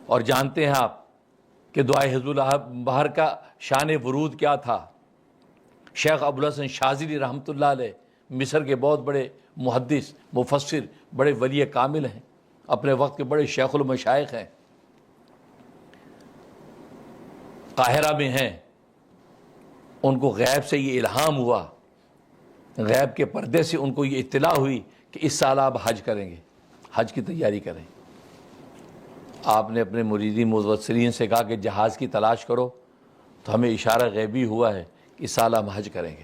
اور جانتے ہیں آپ کہ دعائے حزب اللہ بہر کا شان ورود کیا تھا۔ شیخ ابوالحسن شاذلی رحمۃ اللہ علیہ مصر کے بہت بڑے محدث، مفسر، بڑے ولی کامل ہیں، اپنے وقت کے بڑے شیخ المشائخ ہیں، قاہرہ میں ہیں۔ ان کو غیب سے یہ الہام ہوا، غیب کے پردے سے ان کو یہ اطلاع ہوئی کہ اس سال آپ حج کریں گے، حج کی تیاری کریں۔ آپ نے اپنے مریدین متوسلین سے کہا کہ جہاز کی تلاش کرو، تو ہمیں اشارہ غیبی ہوا ہے کہ اس سال ہم حج کریں گے۔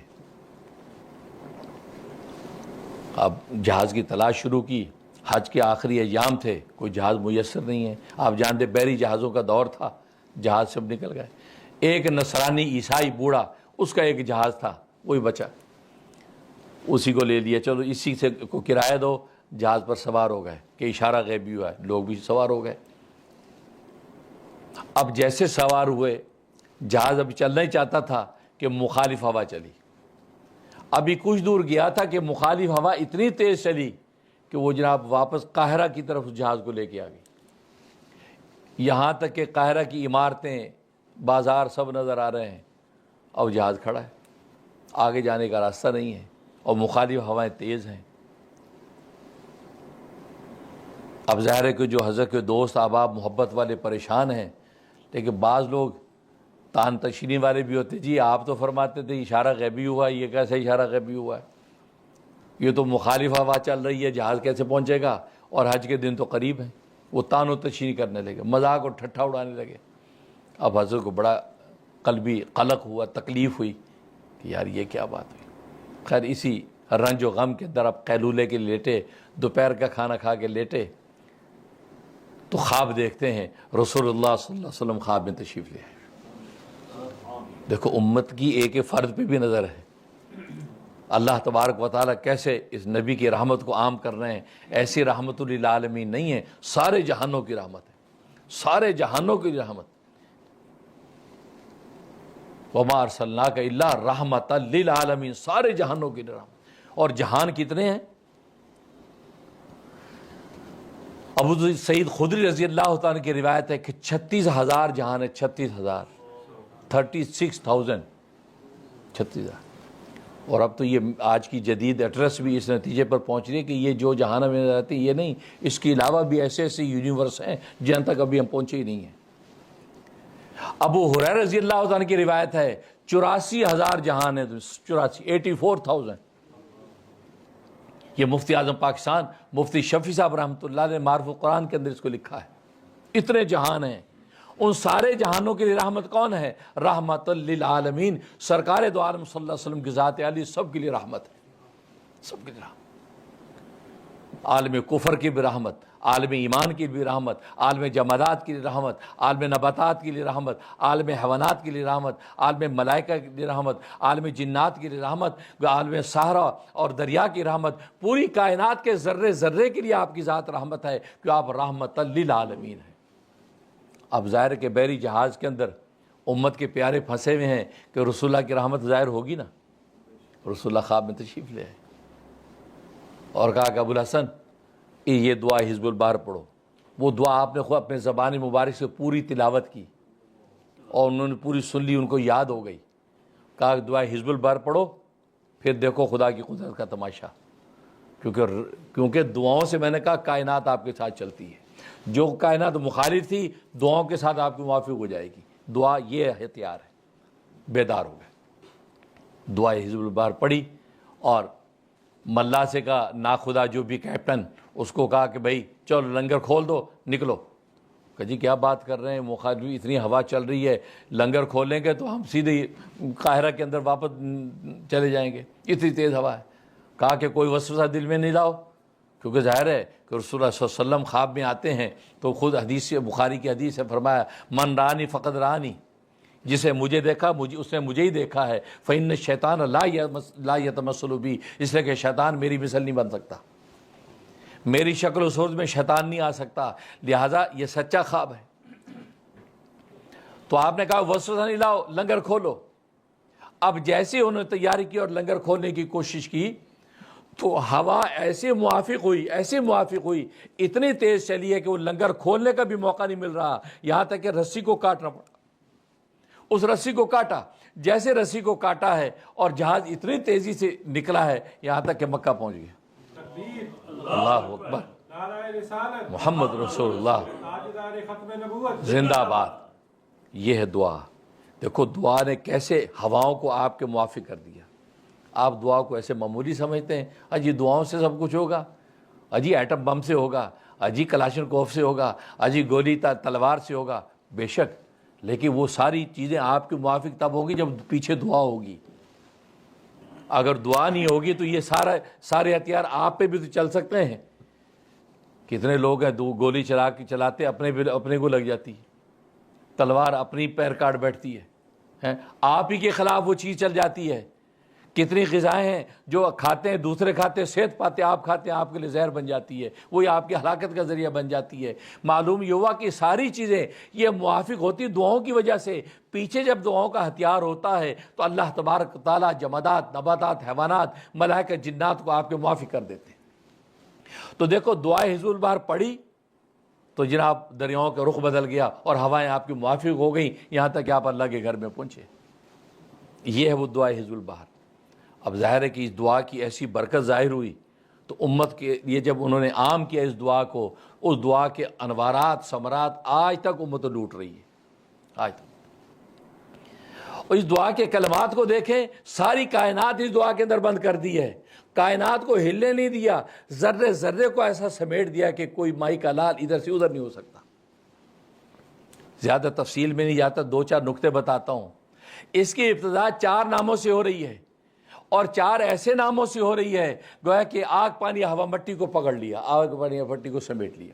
اب جہاز کی تلاش شروع کی، حج کے آخری ایام تھے، کوئی جہاز میسر نہیں ہے، آپ جانتے بحری جہازوں کا دور تھا، جہاز سب نکل گئے۔ ایک نصرانی عیسائی بوڑھا، اس کا ایک جہاز تھا، وہی بچا، اسی کو لے لیا، چلو اسی سے کو کرایہ دو، جہاز پر سوار ہو گئے کہ اشارہ غیبی ہوا ہے، لوگ بھی سوار ہو گئے۔ اب جیسے سوار ہوئے، جہاز اب چلنا ہی چاہتا تھا کہ مخالف ہوا چلی۔ ابھی کچھ دور گیا تھا کہ مخالف ہوا اتنی تیز چلی کہ وہ جناب واپس قاہرہ کی طرف جہاز کو لے کے آ گئی، یہاں تک کہ قاہرہ کی عمارتیں، بازار سب نظر آ رہے ہیں، اور جہاز کھڑا ہے، آگے جانے کا راستہ نہیں ہے، اور مخالف ہوائیں تیز ہیں۔ اب ظاہر ہے کہ جو حضرت کے دوست احباب محبت والے پریشان ہیں، لیکن بعض لوگ تان تشنی والے بھی ہوتے، جی آپ تو فرماتے تھے اشارہ غیبی ہوا، یہ کیسے اشارہ غیبی ہوا ہے، یہ تو مخالف ہوا چل رہی ہے، جہاز کیسے پہنچے گا، اور حج کے دن تو قریب ہیں۔ وہ تان و تشنی کرنے لگے، مذاق اور ٹھٹھا اڑانے لگے۔ اب حضرت کو بڑا قلبی قلق ہوا، تکلیف ہوئی کہ یار یہ کیا بات ہوئی۔ خیر اسی رنج و غم کے اندر اب قیلولے کے لیٹے، دوپہر کا کھانا کھا کے لیٹے، تو خواب دیکھتے ہیں رسول اللہ صلی اللہ علیہ وسلم خواب میں تشریف لے آئے۔ دیکھو امت کی ایک ایک فرد پہ بھی نظر ہے، اللہ تبارک و تعالیٰ کیسے اس نبی کی رحمت کو عام کر رہے ہیں۔ ایسی رحمت للعالمین نہیں ہے، سارے جہانوں کی رحمت ہے، سارے جہانوں کی رحمت۔ وَمَا أَرْسَلْنَاكَ إِلَّا رَحْمَةً لِلْعَالَمِينَ، سارے جہانوں کی رحمت۔ اور جہان کتنے ہیں؟ ابو سعید خدری رضی اللہ تعالیٰ کی روایت ہے کہ 36,000 جہان ہے، 36,000، 36,000، 36,000۔ اور اب تو یہ آج کی جدید ایڈریس بھی اس نتیجے پر پہنچ رہی ہے کہ یہ جو جہان میں رہتی ہے یہ نہیں، اس کے علاوہ بھی ایسے ایسے یونیورس ہیں جہاں تک ابھی ہم پہنچے ہی نہیں ہیں۔ ابو ہریرہ رضی اللہ عنہ کی روایت ہے 84,000 جہان ہے، 84,000۔ یہ مفتی اعظم پاکستان مفتی شفیع صاحب رحمۃ اللہ علیہ معرف القرآن کے اندر اس کو لکھا ہے۔ اتنے جہان ہیں، ان سارے جہانوں کے لیے رحمت کون ہے؟ رحمت للعالمین، سرکار دو عالم صلی اللہ علیہ وسلم کی ذات عالی سب کے لیے رحمت ہے، سب کے لیے رحمت۔ عالم کفر کی بھی رحمت، عالم ایمان کی بھی رحمت، عالم جمادات کی لیے رحمت، عالم نباتات کے لیے رحمت، عالم حیوانات کے لیے رحمت، عالم ملائکہ کے لیے رحمت، عالم جنات کے لیے رحمت، عالم صحرا اور دریا کی رحمت، پوری کائنات کے ذرے ذرے کے لیے آپ کی ذات رحمت ہے کہ آپ رحمت للعالمین ہیں۔ اب ظاہر کہ بحری جہاز کے اندر امت کے پیارے پھنسے ہوئے ہیں کہ رسول اللہ کی رحمت ظاہر ہوگی نا۔ رسول اللہ خواب میں تشریف لے آئے اور کہا کہ ابوالحسن یہ دعا حزب البحر پڑھو۔ وہ دعا آپ نے خود اپنے زبان مبارک سے پوری تلاوت کی اور انہوں نے پوری سن لی، ان کو یاد ہو گئی۔ کہا کہ دعا حزب البحر پڑھو، پھر دیکھو خدا کی قدرت کا تماشا، کیونکہ دعاؤں سے میں نے کہا کائنات آپ کے ساتھ چلتی ہے، جو کائنات مخالف تھی دعاؤں کے ساتھ آپ کی موافق ہو جائے گی۔ دعا یہ ہتھیار ہے۔ بیدار ہو گئے، دعا حزب البحر پڑھی اور ملا سے کہا ناخدا جو بھی کیپٹن، اس کو کہا کہ بھائی چلو لنگر کھول دو، نکلو۔ کہ جی کیا بات کر رہے ہیں، مخالف اتنی ہوا چل رہی ہے، لنگر کھولیں گے تو ہم سیدھے قاہرہ کے اندر واپس چلے جائیں گے، اتنی تیز ہوا ہے۔ کہا کہ کوئی وسوسہ دل میں نہیں لاؤ، کیونکہ ظاہر ہے کہ رسول اللہ صلی اللہ علیہ وسلم خواب میں آتے ہیں تو خود حدیث بخاری کی حدیث ہے، فرمایا من رانی فقد رانی، جسے مجھے دیکھا اس نے مجھے ہی دیکھا ہے، فإن الشیطان لا یتمثل بی، اس لیے کہ شیطان میری مثل نہیں بن سکتا، میری شکل و صورت میں شیطان نہیں آ سکتا، لہٰذا یہ سچا خواب ہے۔ تو آپ نے کہا وسوسہ نہیں لاؤ، لنگر کھولو۔ اب جیسے انہوں نے تیاری کی اور لنگر کھولنے کی کوشش کی تو ہوا ایسے موافق ہوئی اتنی تیز چلی ہے کہ وہ لنگر کھولنے کا بھی موقع نہیں مل رہا، یہاں تک کہ رسی کو کاٹنا پڑا۔ اس رسی کو کاٹا، جیسے رسی کو کاٹا ہے اور جہاز اتنی تیزی سے نکلا ہے یہاں تک کہ مکہ پہنچ گیا۔ اللہ اکبر، محمد رسول اللہ زندہ باد۔ یہ ہے دعا۔ دیکھو دعا نے کیسے ہواؤں کو آپ کے موافق کر دیا۔ آپ دعا کو ایسے معمولی سمجھتے ہیں، اجی دعاؤں سے سب کچھ ہوگا، اجی ایٹم بم سے ہوگا، اجی کلاشنکوف سے ہوگا، اجی گولی تلوار سے ہوگا۔ بے شک، لیکن وہ ساری چیزیں آپ کے موافق تب ہوگی جب پیچھے دعا ہوگی۔ اگر دعا نہیں ہوگی تو یہ سارے ہتھیار آپ پہ بھی تو چل سکتے ہیں۔ کتنے لوگ ہیں گولی چلاتے اپنے کو لگ جاتی ہے، تلوار اپنی پیر کاٹ بیٹھتی ہے، آپ ہی کے خلاف وہ چیز چل جاتی ہے۔ کتنی غذائیں ہیں جو کھاتے ہیں دوسرے کھاتے ہیں، صحت پاتے آپ کھاتے ہیں، آپ کے لیے زہر بن جاتی ہے، وہی آپ کی ہلاکت کا ذریعہ بن جاتی ہے۔ معلوم یہ ہوا کہ ساری چیزیں یہ موافق ہوتی دعاؤں کی وجہ سے۔ پیچھے جب دعاؤں کا ہتھیار ہوتا ہے تو اللہ تبارک تعالیٰ جمادات، نباتات، حیوانات، ملائکہ، جنات کو آپ کے موافق کر دیتے ہیں۔ تو دیکھو دعائے حزب البحر پڑھی تو جناب دریاؤں کا رخ بدل گیا اور ہوائیں آپ کی موافق ہو گئیں، یہاں تک کہ آپ اللہ کے گھر میں پہنچے۔ یہ ہے وہ دعائے حزب البحر۔ اب ظاہر ہے کہ اس دعا کی ایسی برکت ظاہر ہوئی تو امت کے لیے جب انہوں نے عام کیا اس دعا کو، اس دعا کے انوارات، ثمرات آج تک امت لوٹ رہی ہے، آج تک۔ اور اس دعا کے کلمات کو دیکھیں، ساری کائنات اس دعا کے اندر بند کر دی ہے، کائنات کو ہلنے نہیں دیا، ذرے ذرے کو ایسا سمیٹ دیا کہ کوئی مائی کا لال ادھر سے ادھر نہیں ہو سکتا۔ زیادہ تفصیل میں نہیں جاتا، 2-4 نقطے بتاتا ہوں۔ اس کی ابتدا 4 ناموں سے ہو رہی ہے، اور 4 ایسے ناموں سے ہو رہی ہے گویا کہ آگ، پانی، ہوا، مٹی کو پکڑ لیا، آگ، پانی، مٹی کو سمیٹ لیا۔